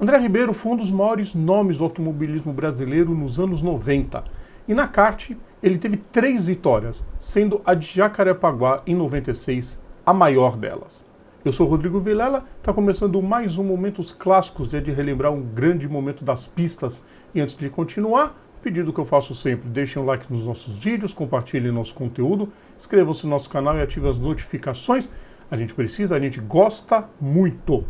André Ribeiro foi um dos maiores nomes do automobilismo brasileiro nos anos 90. E na kart, ele teve 3 vitórias, sendo a de Jacarepaguá em 96 a maior delas. Eu sou Rodrigo Vilela, está começando mais um Momentos Clássicos, dia de relembrar um grande momento das pistas. E antes de continuar, pedido que eu faço sempre, deixem um like nos nossos vídeos, compartilhem nosso conteúdo, inscrevam-se no nosso canal e ativem as notificações. A gente precisa, a gente gosta muito.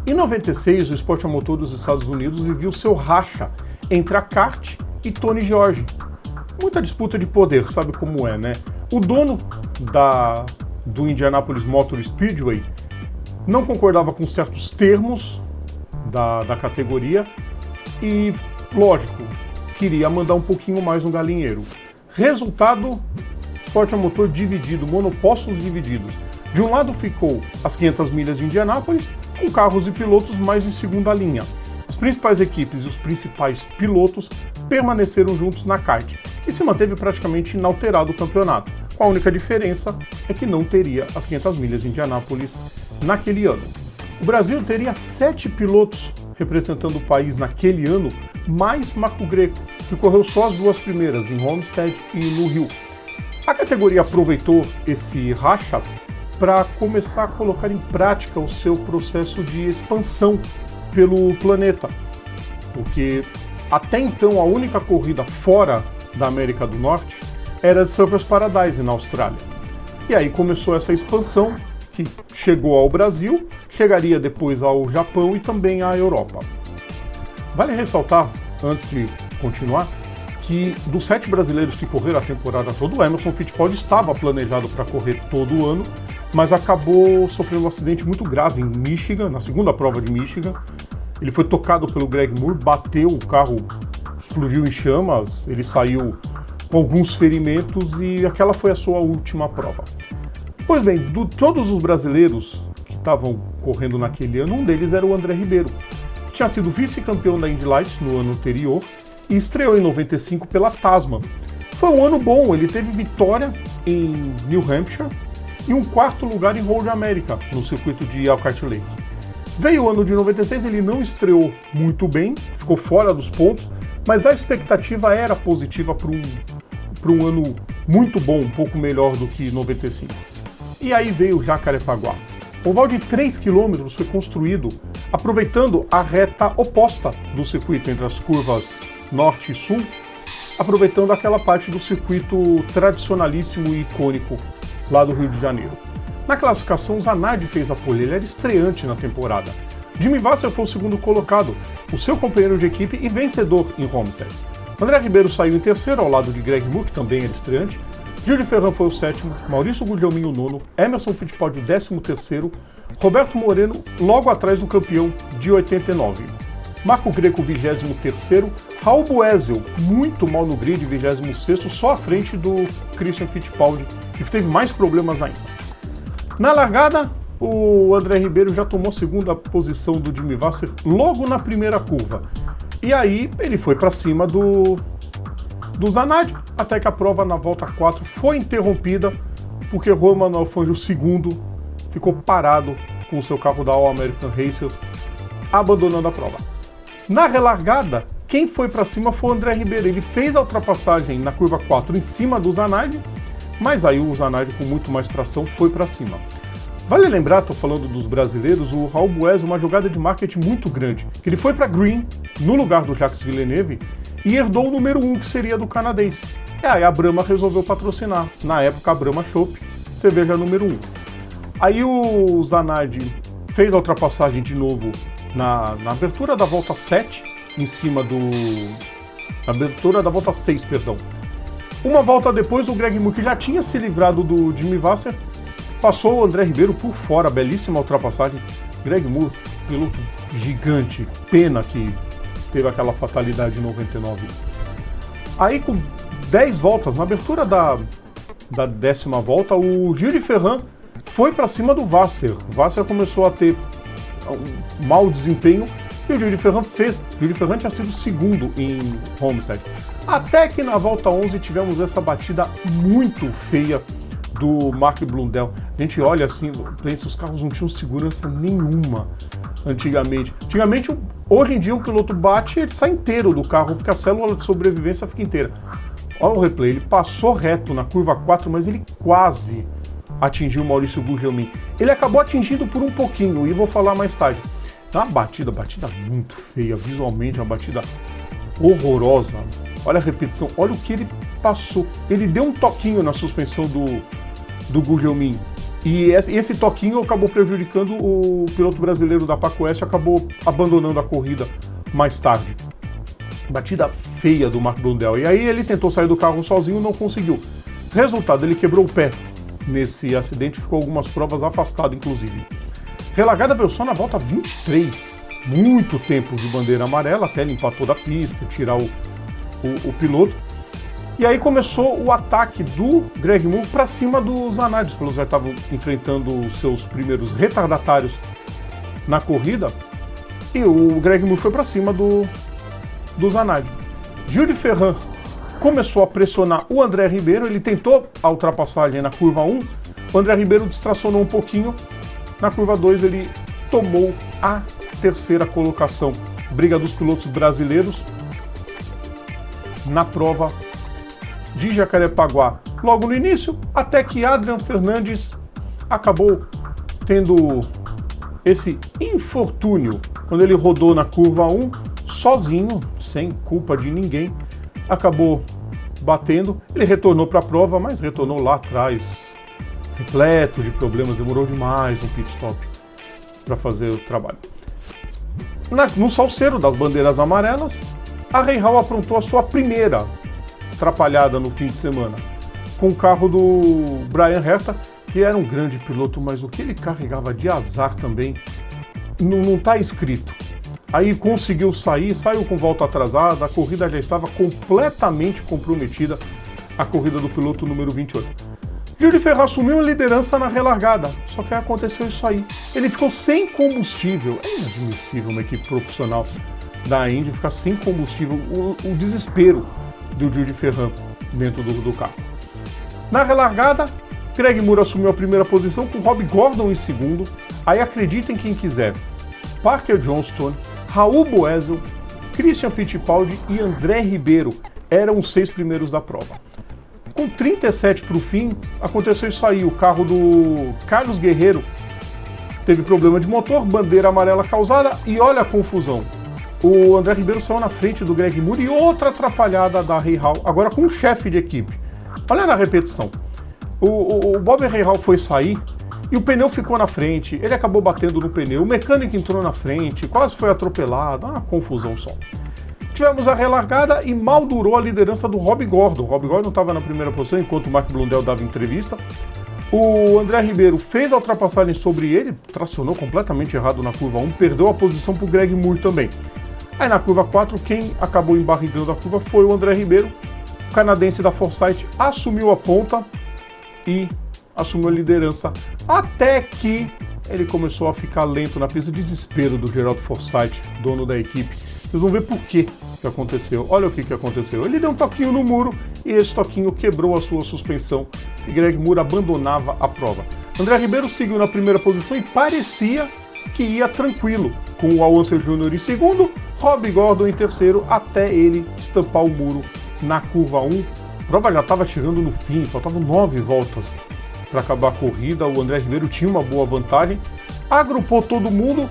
Em 96, o esporte a motor dos Estados Unidos vivia o seu racha entre a kart e Tony George. Muita disputa de poder, sabe como é, né? O dono do Indianapolis Motor Speedway não concordava com certos termos da categoria e, lógico, queria mandar um pouquinho mais no galinheiro. Resultado, esporte a motor dividido, monopostos divididos. De um lado ficou as 500 milhas de Indianápolis, com carros e pilotos mais em segunda linha. As principais equipes e os principais pilotos permaneceram juntos na kart, que se manteve praticamente inalterado o campeonato. A única diferença é que não teria as 500 milhas de Indianápolis naquele ano. O Brasil teria 7 pilotos representando o país naquele ano, mais Marco Greco, que correu só as 2 primeiras, em Homestead e no Rio. A categoria aproveitou esse racha para começar a colocar em prática o seu processo de expansão pelo planeta, porque até então a única corrida fora da América do Norte era de Surfers Paradise, na Austrália. E aí começou essa expansão, que chegou ao Brasil, chegaria depois ao Japão e também à Europa. Vale ressaltar, antes de continuar, que dos 7 brasileiros que correram a temporada toda, o Emerson Fittipaldi estava planejado para correr todo o ano, mas acabou sofrendo um acidente muito grave em Michigan, na segunda prova de Michigan. Ele foi tocado pelo Greg Moore, bateu, o carro explodiu em chamas, ele saiu com alguns ferimentos e aquela foi a sua última prova. Pois bem, de todos os brasileiros que estavam correndo naquele ano, um deles era o André Ribeiro, que tinha sido vice-campeão da Indy Lights no ano anterior e estreou em 95 pela Tasman. Foi um ano bom, ele teve vitória em New Hampshire e um 4º lugar em Road America, no circuito de Elkhart Lake. Veio o ano de 96, ele não estreou muito bem, ficou fora dos pontos, mas a expectativa era positiva para um ano muito bom, um pouco melhor do que 95. E aí veio o Jacarepaguá. O oval de 3 km foi construído aproveitando a reta oposta do circuito entre as curvas norte e sul, aproveitando aquela parte do circuito tradicionalíssimo e icônico lá do Rio de Janeiro. Na classificação, o Zanardi fez a pole, ele era estreante na temporada. Jimmy Vasser foi o 2º colocado, o seu companheiro de equipe e vencedor em Homestead. André Ribeiro saiu em 3º, ao lado de Greg Moore, que também era estreante. Gil de Ferran foi o 7º, Maurício Guglielmin o 9º, Emerson Fittipaldi o 13º, Roberto Moreno logo atrás do campeão de 89. Marco Greco 23º, Raul Boesel muito mal no grid, 26º, só à frente do Christian Fittipaldi, que teve mais problemas ainda. Na largada, o André Ribeiro já tomou 2ª posição do Jimmy Vasser logo na primeira curva. E aí ele foi para cima do Zanardi, até que a prova na volta 4 foi interrompida, porque Roman Alfangio II ficou parado com o seu carro da All American Racers, abandonando a prova. Na relargada, quem foi para cima foi o André Ribeiro. Ele fez a ultrapassagem na curva 4 em cima do Zanardi, mas aí o Zanardi, com muito mais tração, foi para cima. Vale lembrar, estou falando dos brasileiros, o Raul Boesel, uma jogada de marketing muito grande, que ele foi para Green, no lugar do Jacques Villeneuve, e herdou o número 1, que seria do canadense. E aí a Brahma resolveu patrocinar, na época a Brahma Chopp, cerveja número 1. Aí o Zanardi fez a ultrapassagem de novo na abertura da volta 7, em cima na abertura da volta 6, perdão. Uma volta depois, o Greg Moore, que já tinha se livrado do Jimmy Vasser, passou o André Ribeiro por fora, belíssima ultrapassagem. Greg Moore, piloto gigante, pena que teve aquela fatalidade em 99. Aí com 10 voltas, na abertura da 10ª volta, o Gil de Ferran foi para cima do Vasser. O Vasser começou a ter um mau desempenho e o Gil de Ferran tinha sido 2º em Homestead. Até que na volta 11 tivemos essa batida muito feia do Mark Blundell. A gente olha assim, pensa, os carros não tinham segurança nenhuma antigamente. Hoje em dia, um piloto bate e ele sai inteiro do carro, porque a célula de sobrevivência fica inteira. Olha o replay, ele passou reto na curva 4, mas ele quase atingiu o Maurício Gugelmin. Ele acabou atingindo por um pouquinho, e vou falar mais tarde. É uma batida muito feia, visualmente, uma batida horrorosa. Olha a repetição, olha o que ele passou. Ele deu um toquinho na suspensão do Gugelmin. E esse toquinho acabou prejudicando o piloto brasileiro da Paco Oeste, acabou abandonando a corrida mais tarde. Batida feia do Mark Blundell. E aí ele tentou sair do carro sozinho, não conseguiu. Resultado, ele quebrou o pé nesse acidente, ficou algumas provas afastado, inclusive. Relargada veio só na volta 23. Muito tempo de bandeira amarela, até limpar toda a pista, tirar o piloto. E aí começou o ataque do Greg Moore para cima dos Zanardi. Os pilotos já estavam enfrentando os seus primeiros retardatários na corrida. E o Greg Moore foi para cima do Zanardi. Gil de Ferran começou a pressionar o André Ribeiro. Ele tentou a ultrapassagem na curva 1. O André Ribeiro distracionou um pouquinho. Na curva 2 ele tomou a terceira colocação. Briga dos pilotos brasileiros na prova de Jacarepaguá logo no início, até que Adrian Fernandes acabou tendo esse infortúnio quando ele rodou na curva 1 sozinho, sem culpa de ninguém, acabou batendo. Ele retornou para a prova, mas retornou lá atrás repleto de problemas, demorou demais um pit stop para fazer o trabalho. No salseiro das bandeiras amarelas, a Rahal aprontou a sua primeira atrapalhada no fim de semana, com o carro do Brian Herta, que era um grande piloto, mas o que ele carregava de azar também não está escrito. Aí conseguiu sair, saiu com volta atrasada, a corrida já estava completamente comprometida, a corrida do piloto número 28. Gil de Ferran assumiu a liderança na relargada, só que aconteceu isso aí. Ele ficou sem combustível. É inadmissível uma equipe profissional da Indy ficar sem combustível, o desespero do Gil de Ferran dentro do carro. Na relargada, Greg Moore assumiu a primeira posição com Rob Gordon em segundo. Aí acreditem quem quiser, Parker Johnston, Raul Boesel, Christian Fittipaldi e André Ribeiro eram os 6 primeiros da prova. Com 37 para o fim, aconteceu isso aí. O carro do Carlos Guerreiro teve problema de motor, bandeira amarela causada e olha a confusão. O André Ribeiro saiu na frente do Greg Moore e outra atrapalhada da Rahal, agora com um chefe de equipe. Olha na repetição. O Bob Rahal foi sair e o pneu ficou na frente, ele acabou batendo no pneu, o mecânico entrou na frente, quase foi atropelado, uma confusão só. Tivemos a relargada e mal durou a liderança do Rob Gordon. O Rob Gordon estava na primeira posição enquanto o Mark Blundell dava entrevista. O André Ribeiro fez a ultrapassagem sobre ele, tracionou completamente errado na curva 1, perdeu a posição para o Greg Moore também. Aí na curva 4, quem acabou embarrigando a curva foi o André Ribeiro, o canadense da Forsythe, assumiu a ponta e assumiu a liderança, até que ele começou a ficar lento na pista. Desespero do Gerald Forsythe, dono da equipe. Vocês vão ver por que aconteceu. Olha o que aconteceu. Ele deu um toquinho no muro e esse toquinho quebrou a sua suspensão e Greg Moore abandonava a prova. André Ribeiro seguiu na primeira posição e parecia que ia tranquilo, com o Al Unser Jr. em segundo, Rob Gordon em terceiro, até ele estampar o muro na curva 1. A prova já estava chegando no fim, faltavam 9 voltas para acabar a corrida. O André Ribeiro tinha uma boa vantagem, agrupou todo mundo,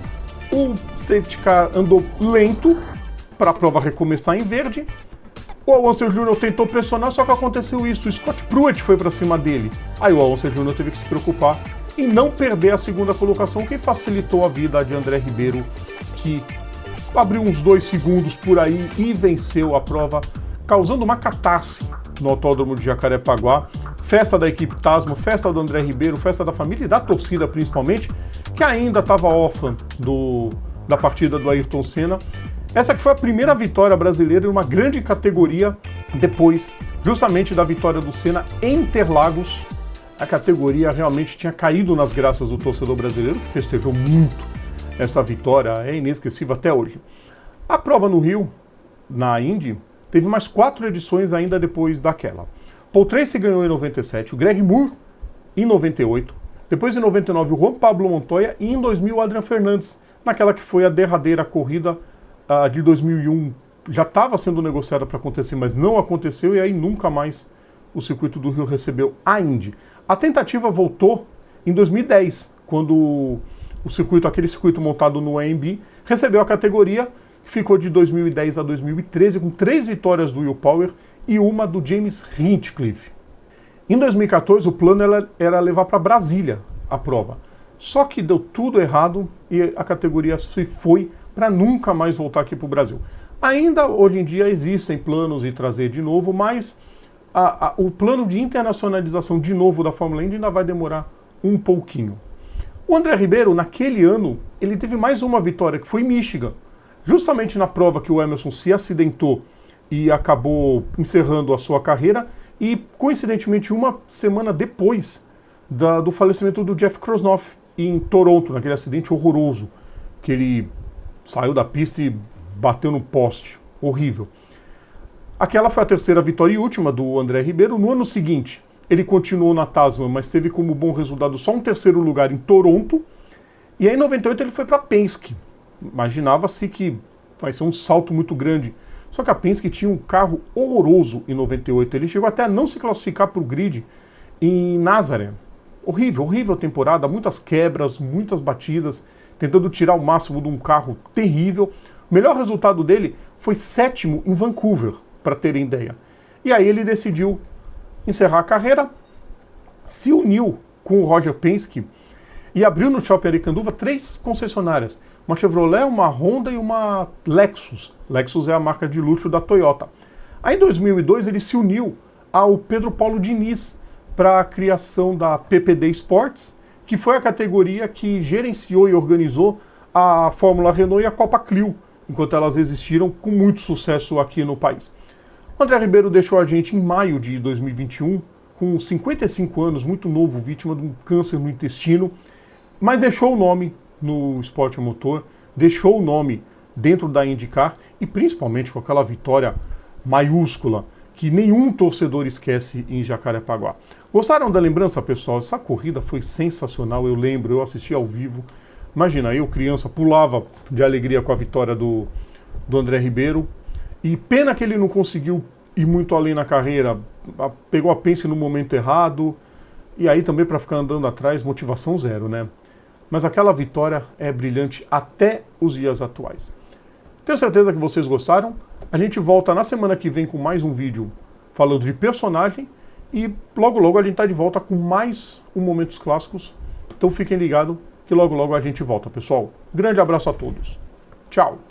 o safety car andou lento para a prova recomeçar em verde. O Al Unser Jr. tentou pressionar, só que aconteceu isso, o Scott Pruitt foi para cima dele. Aí o Al Unser Jr. teve que se preocupar em não perder a segunda colocação, que facilitou a vida de André Ribeiro, que abriu uns 2 segundos por aí e venceu a prova, causando uma catarse no Autódromo de Jacarepaguá. Festa da equipe Tasman, festa do André Ribeiro, festa da família e da torcida principalmente, que ainda estava órfã da partida do Ayrton Senna. Essa que foi a primeira vitória brasileira em uma grande categoria, depois justamente da vitória do Senna em Interlagos. A categoria realmente tinha caído nas graças do torcedor brasileiro, que festejou muito essa vitória, é inesquecível até hoje. A prova no Rio, na Indy, teve mais 4 edições ainda depois daquela. Paul Tracy ganhou em 97, o Greg Moore em 98, depois em 99 o Juan Pablo Montoya e em 2000 o Adrian Fernandes, naquela que foi a derradeira corrida de 2001. Já estava sendo negociada para acontecer, mas não aconteceu e aí nunca mais o Circuito do Rio recebeu a Indy. A tentativa voltou em 2010, quando o circuito, aquele circuito montado no AMB, recebeu a categoria, que ficou de 2010 a 2013 com 3 vitórias do Will Power e uma do James Hinchcliffe. Em 2014 o plano era levar para Brasília a prova, só que deu tudo errado e a categoria se foi para nunca mais voltar aqui para o Brasil. Ainda hoje em dia existem planos de trazer de novo, mas o plano de internacionalização de novo da Fórmula Indy ainda vai demorar um pouquinho. O André Ribeiro, naquele ano, ele teve mais uma vitória, que foi em Michigan. Justamente na prova que o Emerson se acidentou e acabou encerrando a sua carreira, e coincidentemente uma semana depois do falecimento do Jeff Krosnoff em Toronto, naquele acidente horroroso, que ele saiu da pista e bateu no poste. Horrível. Aquela foi a terceira vitória e última do André Ribeiro. No ano seguinte, ele continuou na Tasman, mas teve como bom resultado só um terceiro lugar em Toronto. E aí em 98 ele foi para a Penske. Imaginava-se que vai ser um salto muito grande. Só que a Penske tinha um carro horroroso em 98. Ele chegou até a não se classificar para o grid em Nazaré. Horrível, horrível temporada, muitas quebras, muitas batidas, tentando tirar o máximo de um carro terrível. O melhor resultado dele foi 7º em Vancouver, para terem ideia. E aí ele decidiu encerrar a carreira, se uniu com o Roger Penske e abriu no Shopping Aricanduva 3 concessionárias. Uma Chevrolet, uma Honda e uma Lexus. Lexus é a marca de luxo da Toyota. Aí em 2002 ele se uniu ao Pedro Paulo Diniz para a criação da PPD Sports, que foi a categoria que gerenciou e organizou a Fórmula Renault e a Copa Clio, enquanto elas existiram com muito sucesso aqui no país. O André Ribeiro deixou a gente em maio de 2021, com 55 anos, muito novo, vítima de um câncer no intestino, mas deixou o nome no esporte motor, deixou o nome dentro da IndyCar e principalmente com aquela vitória maiúscula que nenhum torcedor esquece em Jacarepaguá. Gostaram da lembrança, pessoal? Essa corrida foi sensacional, eu lembro, eu assisti ao vivo. Imagina, eu criança pulava de alegria com a vitória do André Ribeiro. E pena que ele não conseguiu ir muito além na carreira, pegou a Penske no momento errado, e aí também para ficar andando atrás, motivação zero, né? Mas aquela vitória é brilhante até os dias atuais. Tenho certeza que vocês gostaram. A gente volta na semana que vem com mais um vídeo falando de personagem, e logo logo a gente está de volta com mais um Momentos Clássicos. Então fiquem ligados que logo logo a gente volta, pessoal. Grande abraço a todos. Tchau!